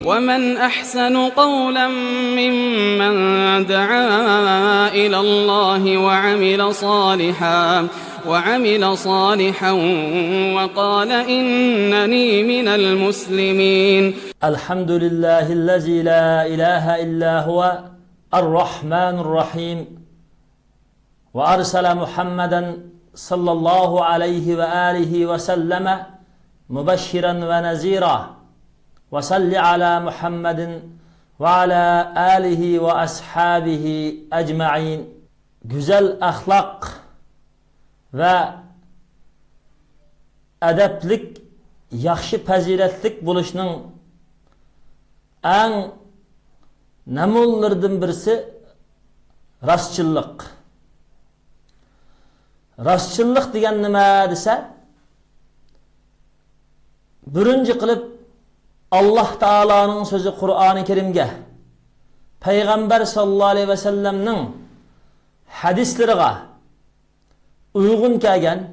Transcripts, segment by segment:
ومن أحسن قولا ممن دعا إلى الله وعمل صالحا وقال إنني من المسلمين. الحمد لله الذي لا إله إلا هو الرحمن الرحيم وأرسل محمدا صلى الله عليه وآله وسلم مبشرا ونذيرا وصل على محمد وعلى آله وأصحابه أجمعين. Güzel ahlak ve edeplik, yaxşı faziletlik buluşunun en namullardan birisi rastçılık. Rastçılık degan nima desa, birinci kılıp Allah Taala'nın sözü Kur'an-ı Kerim'ge, Peygamber sallallahu aleyhi ve sellem'nin hadislerine uygun kelgen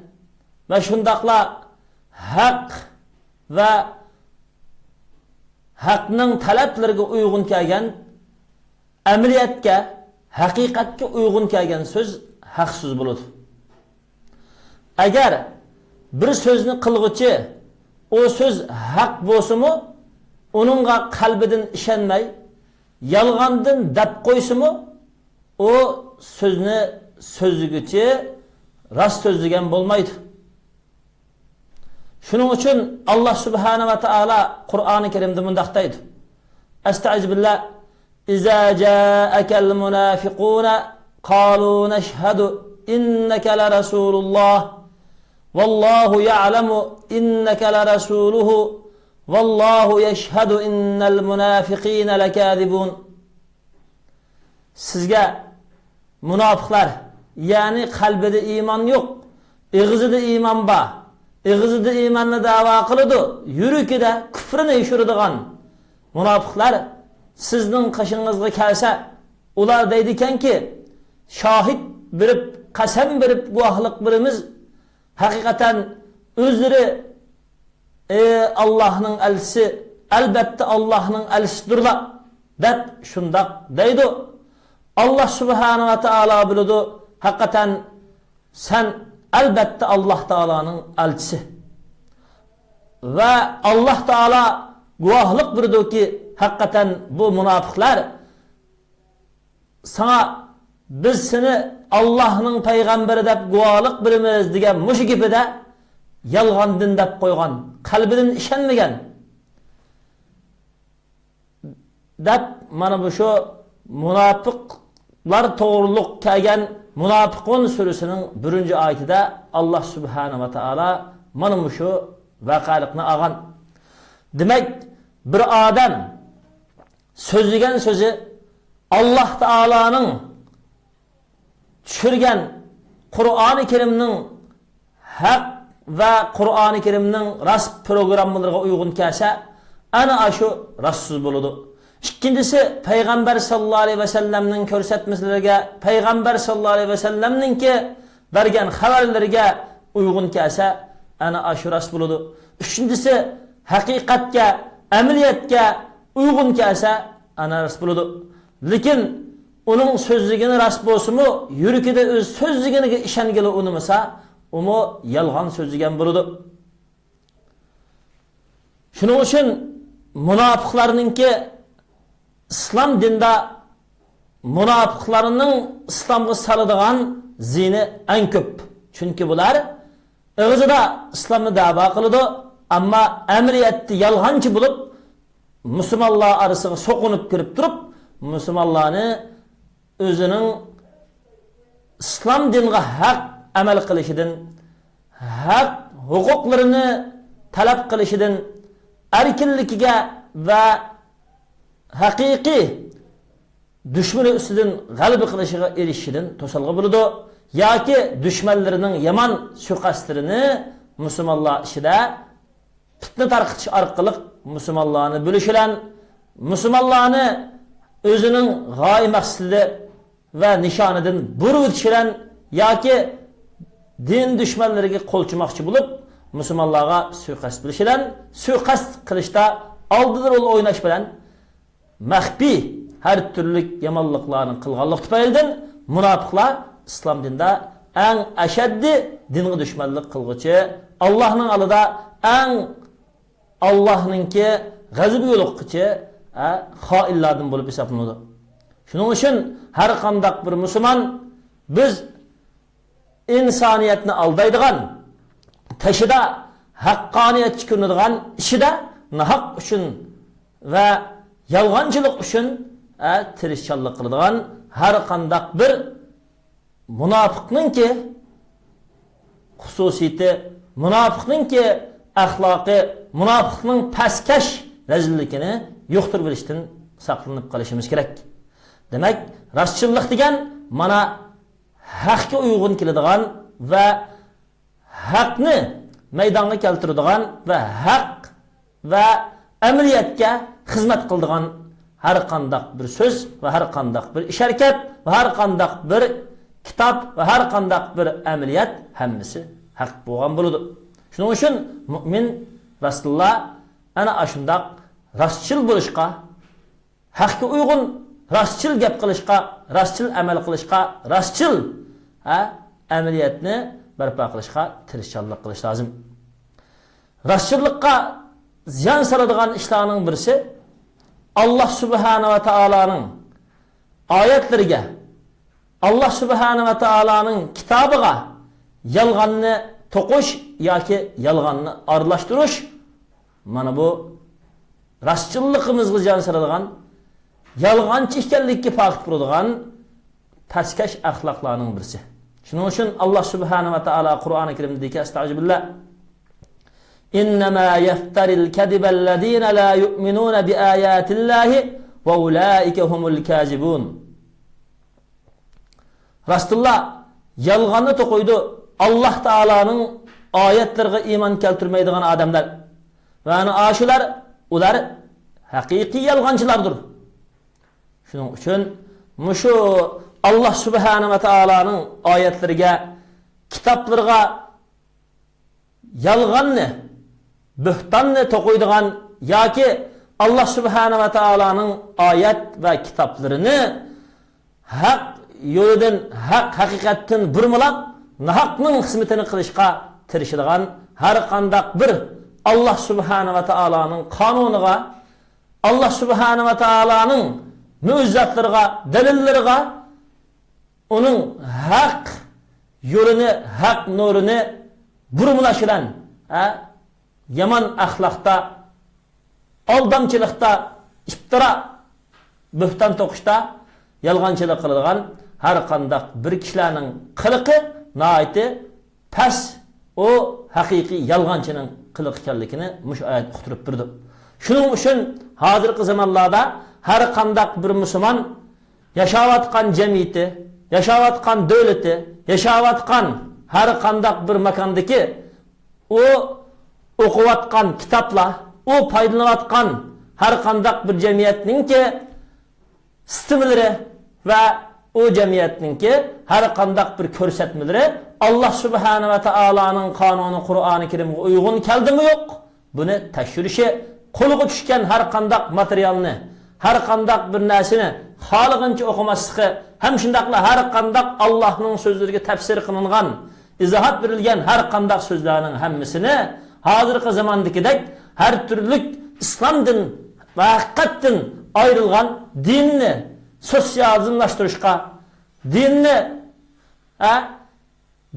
ve şundakla hak ve hakның taleplerine uygun kelgen, emriyetke, hakikatke uygun kelgen söz hak söz bulur. Eğer bir sözünü kılgıcı o söz hak bolsumu, onunğa kalbidin işenmey, yalgandın dep koysumu, o sözünü sözlügücü rast sözlügen bolmaydı. Şunun için Allah Subhanahu ve Teala Kur'an-ı Kerim'de mundaqtaydı. Estağfirullah. İza ca'akel munafiquna qalu neşhadu inneke la Resulullah vallahu ya'lemu inneke la Resuluhu vallahu yeşhedü innel münafikîne lekâzibûn. Sizge münafıklar, yani kalbide iman yok, ağzıda iman var, ağzıda imanını dava kılıdı, yürükide küfrünü işirdiğen münafıklar sizden kaşınızga kelse, ular deydiken ki şahit verip, kasem verip guahlık birimiz hakikaten özleri Allah'ın elçisi, elbette Allah'ın elçisidirler dep şundak deydi. Allah Subhanahu ve Teala bilidu, hakikaten sen elbette Allah Teala'nın elçisi. Ve Allah Teala guahlık bildi ki hakikaten bu münafıklar sana biz seni Allah'ın peygamberi dep guahlık birimiz degen muşu gibi de yalgandın dep koygan, kalbinin işenmegen dep mana bu şu münafıklar doğruluk kelgen Münafıkun sürüsünün 1. ayetinde Allah Subhanahu ve Teala mana bu şu vakalıkını ağan. Demek bir adam sözlügen sözü Allah Teala'nın düşürgen Kur'an-ı Kerim'nin hak ve Kur'an-ı Kerim'nin rast programlarına uygun kelse ana aşı rastsız buludu. İkincisi Peygamber sallallahu aleyhi ve sellem'nin körsetmelerine, Peygamber sallallahu aleyhi ve sellem'nin ki vergen haberlerine uygun kelse ana aşı rast buludu. Üçüncüsü hakikatke, emniyetke uygun kelse ana rast buludu. Lakin onun sözlüğünü rast bolsumu, yürükide öz sözlüğünü işengeli unumasa, umu yalgan sözlügen buludu. Şunun için münafıklarının ki İslam dinde münafıklarının İslam'a salıdığan zini en köp. Çünkü bunlar ağzıda İslam'ı dava kılıdı ama emriyette yalgancı bulup Müslümanlar arasına sokunup girip durup Müslümanlarını özünün İslam dinine hak amel kılışıdın, hak hukuklarını talep kılışıdın, erkinlikine ve hakiki düşmanı üstüden galibi kılışıga erişidin tosalgı buludu. Ya ki düşmanlarının yaman suikastlarını Müslümanlar işide fitne tarqıtış arkalık Müslümanlarını bölüşülen, Müslümanlarını özünün gayi maksidi ve nişanıdın buru düşülen ya ki din düşmanlarına kolçumakçı bulup Müslümanlara suikast bilişilen, suikast kılışta aldıdır ol oynaş bilen mahfi her türlü yamanlıklarının kılganlık tüpayıldan münafıklar İslam dininde en eşeddi dinine düşmanlık kılgıcı Allah'ın alıda en Allah'ınki gazıbı yoluqçı haillardan bulup hesaplanıdı. Şunun için her kandak bir Müslüman biz insaniyetini aldaydıgan taşıda hakkaniyet çıkınıdığan işi de nahak üçün ve yalgancılık üçün tirişçallık kılıdığan her kandak bir münafıkның ki hususiyeti, münafıkның ki ahlakı, münafıkның paskeş rezillikini yoktur biliştin saklanıp kalışımız gerek. Demek rastçılık degen mana hakka uygun keladigan ve hakni maydonga keltiradigan ve hak ve amaliyotga xizmat qiladigan har qanday bir so'z ve har qanday bir ish harakat ve har qanday bir kitap ve her qanday bir amaliyot hammasi haq bo'lgan bo'ladi. Shuning uchun mu'min Rasulullah ana ashundaq rastchil bo'lishqa, haqqa uygun rastchil gap qilishqa, rastchil amal qilishqa, rastchil amaliyotni barpo qilishqa tirishchanlik qilish lozim. Rastchillikqa ziyon soladigan ishlarning birisi Allah Subhanahu va taolaning oyatlariga, Allah Subhanahu va taolaning kitobiga yolg'onni to'qish yoki yolg'onni aralashtirish. Mana bu rastchilligimizga ziyon soladigan, yolg'onchi ekanlikka faqat turadigan paskesh axloqlarning birisi. Shuning uchun Allah Subhanahu va taolo Qur'oni Karimdagi astag'firullah İnnemâ yeftaril kedibellezîne lâ yu'minûne bi âyâtillâhi ve ulâike humul kâzibûn. Rasulullah yalğanını to'qiydi Allah Taalaning oyatlariga iymon keltirmaydigan odamlar. Va ana ashular ular haqiqiy yalg'onchilardir. Shuning uchun mushu Allah Subhanahu va taolaning oyatlariga, kitoblariga yalg'onni, bühtanni to'qiydigan yoki Allah Subhanahu va taolaning oyat va kitoblarini haq yo'lidan, haq haqiqatdan burmilab, nahaqning xizmatini qilishga tirishadigan har qanday bir Allah Subhanahu va taolaning qonuniga, Allah Subhanahu va taolaning mu'jizatlariga, dalillariga onun haq yo'lini, haq nurini burmilashdan, yaman axloqda, aldamchilikda, iftira, bühtan to'qishda, yolg'onchilik qiladigan har qanday bir kishilarning qiliqi nihoyatda pas o haqiqiy yolg'onchining qiliq ekanligini mush oyat uqtirib turdi. Shuning uchun hozirgi zamonlarda har qanday bir musulmon yashayotgan jamiyati, yashayotgan davlati, yashayotgan har qanday bir makondagi o o'qiyotgan kitoblar, o foydalanayotgan har qanday bir jamiyatningki sistemlari va o jamiyatningki har qanday bir ko'rsatmalari Allah Subhanahu va taolaning qonuni Qur'oni Karimga uyg'un keldimi yo'q? Buni tekshirishi, qo'liga tushgan har qanday materialni, har qanday bir narsani xohlagancha o'qimasligi, ham shundaqla har qanday Allohning so'zlariga tafsir qilingan, izohat berilgan har qanday so'zlarning hammasini hozirgi zamondagidek har turli islomdan va haqiqatdan ayrılgan dinni sosyalizmlashtirishga,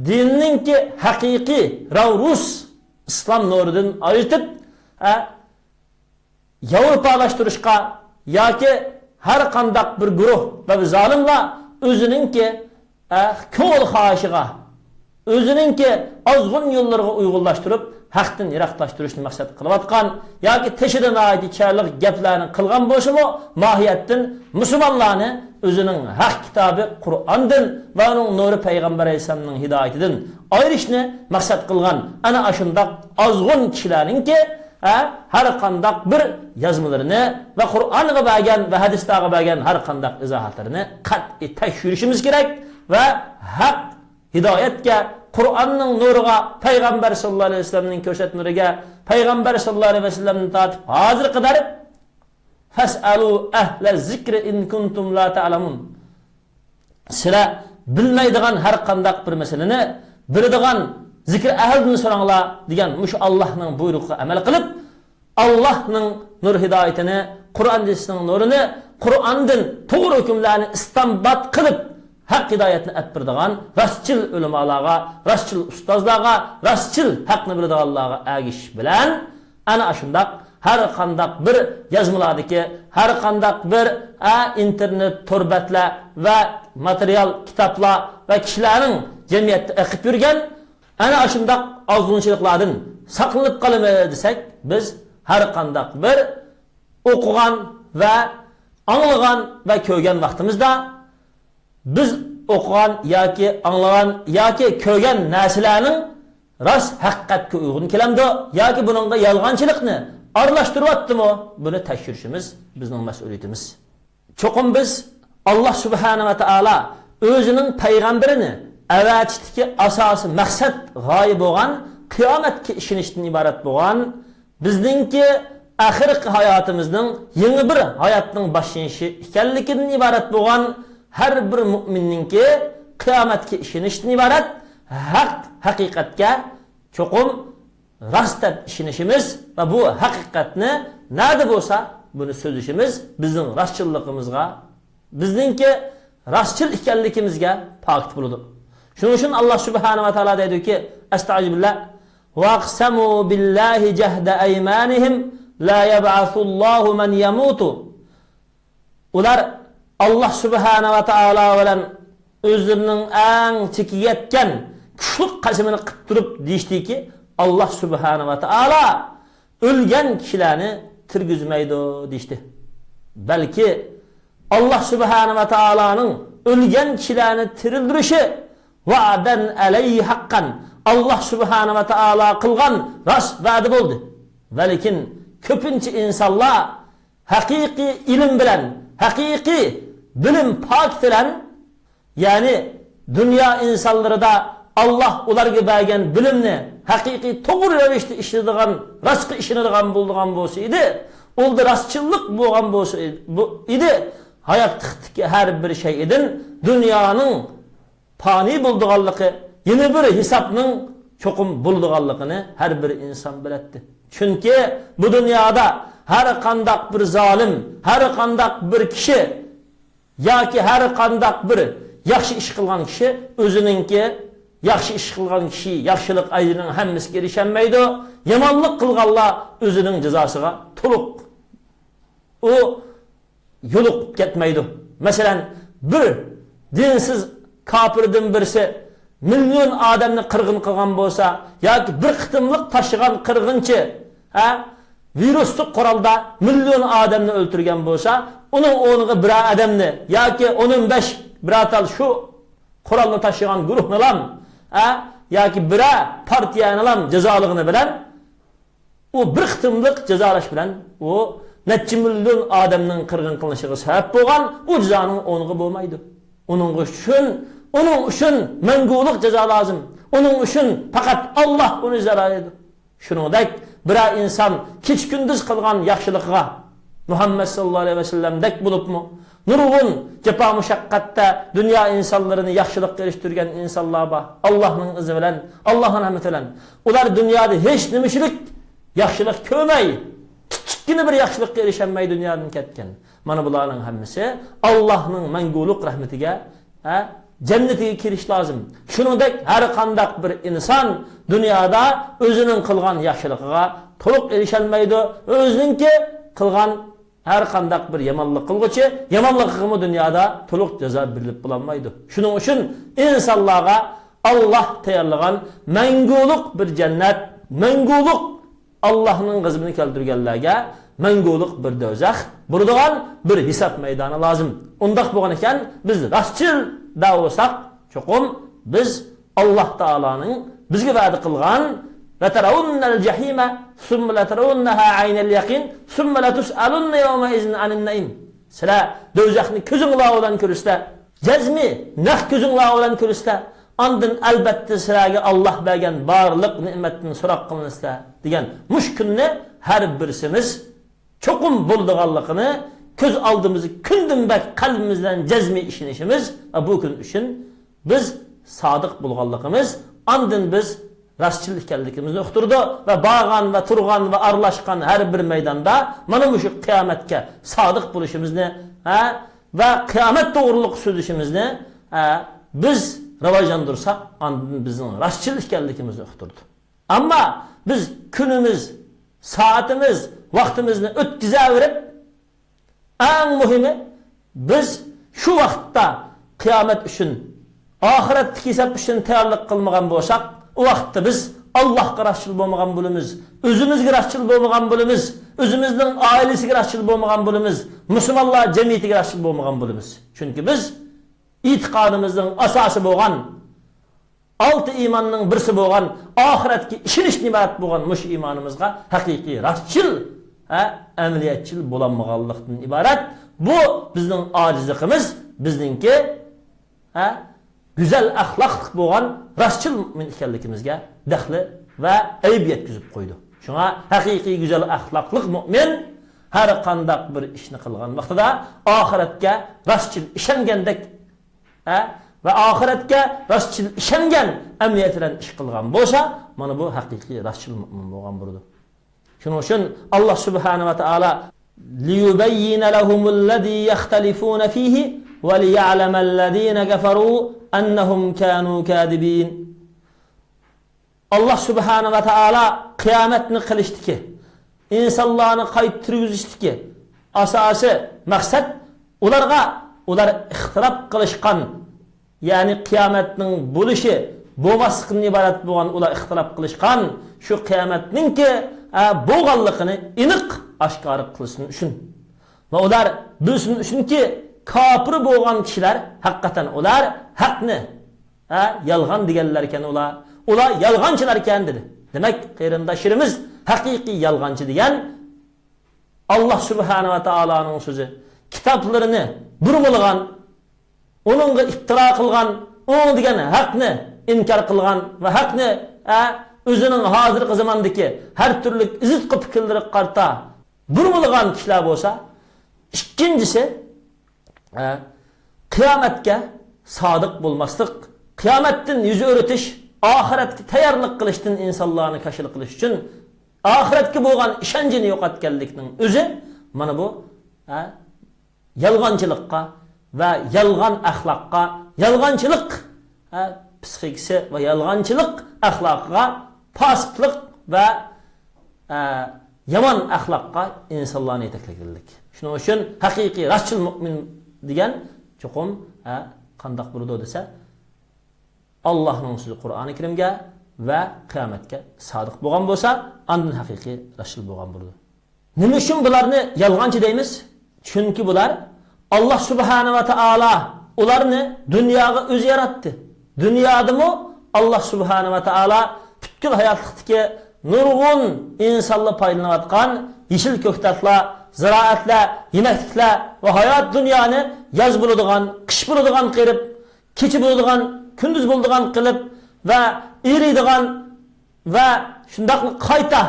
dinninki haqiqiy ravrus islom nuridan aytib Yavrupalashtirishga yoki har qanday bir guruh va zolimlar o'zininki ko'l xohishiga, o'zininki ozg'un yo'llariga uyg'unlashtirib haqdan yiroqlashtirishni maqsad qilayotgan yoki teshidan oid charliq gaplarni qilgan bo'lsa-mu, mohiyatdan musulmonlarni o'zining haq kitobi Qur'ondan va uning nuri payg'ambar alayhisolamning hidoyatidan ayirishni maqsad qilgan ana shundoq ozg'un kishilarningki har qanday bir yozmalarini va Qur'onga bergan va hadislarga bergan har qanday izohatlarini qat'iy tekshirishimiz kerak va haq hidoyatga, Qur'onning nuriga, payg'ambar sollallohu alayhi vasallamning ko'rsatmalariga, Peygamber sallallahu aleyhi ve sellem'den tatip hazır kadar fas'alu ehle zikri in kuntum la ta'lamun. Sizler bilmeydiğen her kandak bir meseleni bildiğen zikir ehlinden soranglar degan muş Allah'ın buyruğuna amel kılıp Allah'ın nur hidayetini, Kur'an hadisinin nurunu, Kur'an'dan doğru hükümlerini istinbat kılıp hak hidayetini ettirdiğen rastçıl ulemalarga, rastçıl ustazlarga, rastçıl hakni bildiğanlarga agiş bilen ana aşındak her kandak bir yazmalardaki, her kandak bir internet torbatlar ve materyal kitaplar ve kişilerin cemiyette ekip yürgen ana aşındak azgınçılıklardan saklanıp kalmayı desek biz her kandak bir okugan ve anlagan ve köygen vaktimizde biz okugan yoki anglagan yoki köygen narsalarning rast haqiqatga uygun kelamdi yoki buningga yolg'onchilikni aralashtiryaptimi buni tekshirishimiz bizning mas'uliyatimiz. Cho'qim biz Alloh subhanahu va taolo o'zining payg'ambarini avatishdagi asosiy maqsad g'oya bo'lgan qiyomatga ishonishdan iborat bo'lgan bizningki axirgi hayotimizning yangi bir hayotning boshlanishi ekanligidan iborat bo'lgan her bir mü'minningki qiyomatga ishonishdan iborat haq haqiqatga cho'qim rost deb ishonishimiz va bu haqiqatni nada bo'lsa buni so'zishimiz bizning rostchiligimizga bizningki rostchil ekanligimizga pokit bo'ladi. Shuning uchun Alloh subhanahu va taolo deydiki astag'firullah waqsamu billahi jahda aymanihim la yab'athullohu man yamutu. Ular Allah subhanahu wa ta'ala bilan özlerinin en çeki yetken kuşluk qasimini qilib turib deyshdiki Allah subhanahu wa ta'ala ölgen kişilerini tirgizmaydi deydi. Belki Allah subhanahu wa ta'ala'nın ölgen kişilerini tirildirishi va'dan alayhi haqqan Allah subhanahu wa ta'ala qilgan rast va'da bo'ldi. Lekin ko'pincha insonlar haqiqiy ilm bilan haqiqiy bilim pak filan yani dünya insanları da Allah ularga bergen bilimni haqiqiy to'g'ri ravishda ishladigan rastqi ishonadigan bo'lgan bo'lsa edi oldu rastçılık bo'lgan bo'lsa edi hayotdagi har bir şey edin dünyanın fani bo'lganligi yeni bir hesapning cho'qim bo'lganligini har bir inson biladi. Chunki bu dunyoda har qanday bir zolim har qanday bir kishi yoki har qanday bir yaxshi ish qilgan kishi o'zininki yaxshi ish qilgan kishi yaxshilik ajrining hammasiga erisholmaydi. Yomonlik qilganlar o'zining jazosiga to'liq u yo'liqib ketmaydi. Masalan, bir dinsiz kafirdan birisi milyon odamni qirg'in qilgan bo'lsa yoki bir qitimliq tashigan qirg'inchi virusli qurolda milyon odamni o'ldirgan bo'lsa uning o'rniga bir odamni yoki 15 biratal shu qurolni tashigan guruhni ham yoki bir partiyani ham jazoligini bilan u bir qitimliq jazolash bilan u necha milyon odamning qirg'in qilinishiga sabab bo'lgan u jazoning o'rniga bo'lmaydi. Uning uchun mangulik jazo lozim. Uning uchun faqat Alloh uni jazolaydi. Shuningdek bir inson kech kunduz qilgan yaxshiligiga Muhammad sallallohu alayhi vasallamdek bo'libmi? Nurg'un jafo mushaqqatda dunyo insonlarini yaxshilikka erishtirgan insonlar bor. Allohning izni bilan, Allohning rahmati bilan ular dunyoda hech nimachilik yaxshilik ko'rmay, kichkina bir yaxshilikka erisholmay dunyodan ketgan. Mana bularning hammasi Allohning mangulik rahmatiga jannatiga kirish lozim. Shuningdek har qanday bir inson dunyoda o'zining qilgan yaxshiligiga to'liq erisholmaydi. O'zininki qilgan har qanday bir yomonlik qilguchi yomonligini dunyoda to'liq jazo berilib bo'lmaydi. Shuning uchun insonlarga Alloh tayyorlagan mangulik bir jannat, mangulik Allohning g'azabini keltirganlarga mangulik bir do'zax, bo'ladigan bir hisob maydoni lozim. Undaq bo'lgan ekan biz rastchil da olsak cho'qim biz Alloh taolaning bizga va'da qilgan la tarawunnal jahima thumma la tarawunnaha aynal yaqin thumma la tus'alunna yawma izin anin naim. Sizlar do'zaxni ko'zinglar bilan ko'rishda, jazmi naq ko'zinglar bilan ko'rishda, andın albatta sizlarga Alloh bergan barliq ne'matni so'roq qilinsa degan mush kunni har birsimiz cho'qim bo'ldiganligini ko'z oldimizni kundinbak qalbimizdan jazmiy ishonishimiz va bu kun uchun biz sodiq bo'lganligimiz, andin biz rastchil ekanligimizni uqtirdi va bag'an va turg'an va aralashgan har bir maydonda mana shu qiyomatga sodiq bo'lishimizni va qiyomat to'g'riliq so'zishimizni biz rivojlantirsak, andin bizning rastchil ekanligimizni uqtirdi. Ammo biz kunimiz, soatimiz, vaqtimizni o'tkazaverib, eng muhimi biz shu vaqtda qiyomat uchun, oxiratdagi hisob uchun tayyorlik qilmagan bo'lsak, o vaqtda biz Allohga rastchil bo'lmagan bo'lamiz, o'zimizga rastchil bo'lmagan bo'lamiz, o'zimizning oilasiga rastchil bo'lmagan bo'lamiz, musulmonlar jamiyatiga rastchil bo'lmagan bo'lamiz. Chunki biz e'tiqodimizning asosi bo'lgan, olti iymonning birisi bo'lgan, oxiratga ishonishni iborat bo'lgan mush iymonimizga haqiqiy rastchil, amaliyatchil bo'lmaganlikdan iborat. Bu bizning ojizligimiz, bizningki güzel axloqli bo'lgan rastchil mu'min ekanligimizga daxli va ayb yetkazib qo'ydi. Shunga haqiqiy güzel axloqli mu'min har qanday bir ishni qilgan vaqtida oxiratga rastchil ishongandek va oxiratga rastchil ishongan amaliyat bilan ish qilgan bo'lsa, mana bu haqiqiy rastchil mu'min bo'lgan bo'ladi. Shuning uchun Alloh subhanahu va taolo liyubayyina lahumulladhi yaxtalifuna fihi va liya'lamallazina kafaru annahum kanu kadibin. Alloh subhanahu va taolo qiyomatni qilishdiki, insonlarni qaytirishdi. Asosi maqsad ular ixtirob qilishgan, ya'ni qiyomatning bo'lishi, bo'lmasligidan iborat bo'lgan ular ixtirob qilishgan shu qiyomatningki bo'lganligini aniq oshkor qilsin uchun. Va ular bilsin uchunki kafir bo'lgan kishilar haqiqatan ular haqni yolg'on deganlar ekan, ular yolg'onchilar ekan dedi. Demak, qarindoshlarimiz haqiqiy yolg'onchi degan Alloh subhanahu va taoloning so'zi. Kitoblarini burmilgan, onunga iftira qilgan, onun degan haqni inkor qilgan va haqni o'zining hozirgi zamondagi har turli izit fikrlariga qarta burmilgan kishilar bo'lsa, ikkinchisi qiyomatga sodiq bo'lmaslik, qiyomatdan yuz o'ritish, oxiratga tayyorlik qilishdan insonlarni kashil qilish uchun oxiratga bo'lgan ishonchini yo'qotganlikning o'zi mana bu yolg'onchilikqa va yolg'on axloqqa, yolg'onchilik psixikasi va yolg'onchilik axloqiga, pasitlik va yomon axloqqa insonlarni yetaklaganlik. Shuning uchun haqiqiy rastchil mu'min degan cho'qim qandoq bo'ladi desa, Allohning so'zi Qur'oni Karimga va qiyomatga sodiq bo'lgan bo'lsa, andin haqiqiy rastchil bo'lgan bo'ladi. Nima uchun bularni yolg'onchi deymiz? Chunki bular Alloh subhanahu va taolo ularni dunyoga o'zi yaratdi. Dunyodami Alloh subhanahu va taolo butkul hayotlikdagi nurg'un insonlar foydalanayotgan yeşil ko'ktatlar, ziroatlar, yemakliklar va hayot dunyoni yoz bo'ladigan, qish bo'ladigan qilib, kecha bo'ladigan, kunduz bo'ladigan qilib va eriydigan va shundaqli qayta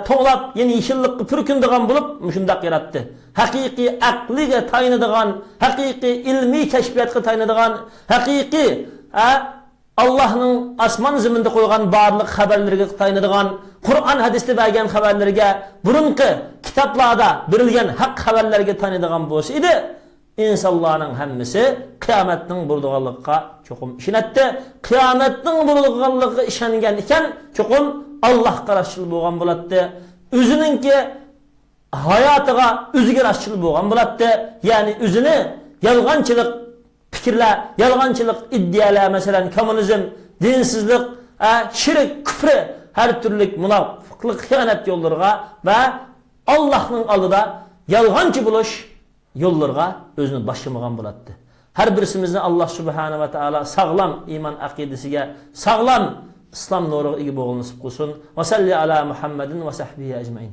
to'g'lab, ya'ni yeşillikni purkindigan bo'lib, shundaq yaratdi. Haqiqiy aqliga tayanadigan, haqiqiy ilmiy kashfiyotga tayanadigan, haqiqiy Allohning osmon zaminda qo'ygan barliq xabarlarga tayanadigan, Qur'on hadisda bergan xabarlarga, burunqi kitoblarda berilgan haq xabarlarga tayanadigan bo'lsa edi, insonlarning hammasi qiyomatning bo'ladiganligiga cho'qim ishonatdi. Qiyomatning bo'ladiganligiga ishongan ekan, cho'qim Allohga rastchil bo'lgan bo'ladi. O'ziningki hayotiga o'ziga rastchil bo'lgan bo'ladi. Ya'ni o'zini yolg'onchilik fikrlar, yolg'onchilik iddialar, masalan kommunizm, dinsizlik, shirk, kufr, har turli munofiqlik, xiyonat yo'llariga va Allohning oldida yolg'onchi bo'lish yo'llariga o'zini boshlamagan bo'ladi. Har birisimizni Alloh subhanahu va taolo sog'lom iymon aqidasiga, sog'lom islom nuriga ega bo'lishni nasib qilsin. Va salli ala Muhammadin va sahbihi ajmain.